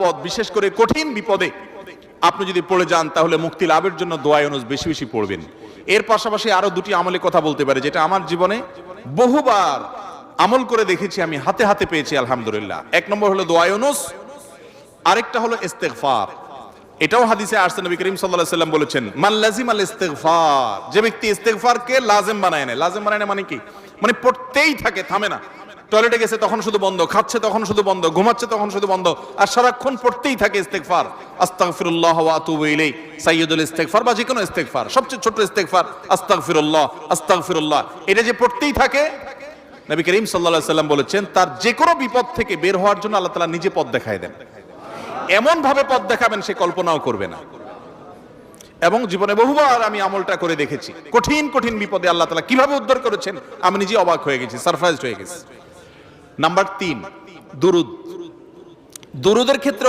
আপদ, বিশেষ করে কঠিন বিপদে আপনি যদি পড়ে যান তাহলে মুক্তি লাভের জন্য দোয়া ইউনুস বেশি বেশি পড়বেন। এর পাশাপাশি আরো দুটি আমলের কথা বলতে পারে, যেটা আমার জীবনে বহুবার আমল করে দেখেছি, আমি হাতে হাতে পেয়েছি আলহামদুলিল্লাহ। এক নম্বর হলো দোয়া ইউনুস, আরেকটা হলো ইস্তেগফার। এটাও হাদিসে আসছে, নবী করিম সাল্লাল্লাহু আলাইহি ওয়াসাল্লাম বলেছেন, মান লাজিমাল ইস্তেগফার, যে ব্যক্তি ইস্তেগফারকে লাজিম বানায় নেয়। লাজিম বানায় নেয় মানে কি? মানে পড়তেই থাকে, থামে না। টয়লেটে গেছে তখন শুধু বন্ধ, খাচ্ছে তখন শুধু বন্ধ, ঘুমাচ্ছে তখন শুধু বন্ধ, আর সারাক্ষণ পড়তেই থাকে ইস্তেগফার। আস্তাগফিরুল্লাহ ওয়া আতুবু ইলাইহি, সাইয়্যিদুল ইস্তেগফার বা যে কোনো ইস্তেগফার, সবচেয়ে ছোট ইস্তেগফার আস্তাগফিরুল্লাহ আস্তাগফিরুল্লাহ। এটা যে পড়তেই থাকে, নবী করিম সাল্লাল্লাহু আলাইহি ওয়াসাল্লাম বলেছেন, তার যে কোনো বিপদ থেকে বের হওয়ার জন্য আল্লাহ তাআলা নিজে পথ দেখায় দেন। এমন ভাবে পথ দেখাবেন সে কল্পনাও করবে না। এবং জীবনে বহুবার আমি আমলটা করে দেখেছি, কঠিন কঠিন বিপদে আল্লাহ তাআলা কিভাবে উদ্ধার করেছেন আমি নিজে অবাক হয়ে গেছি, সারপ্রাইজড হয়ে গেছি। নাম্বার 3, দুরুদ। দুরুদের ক্ষেত্রে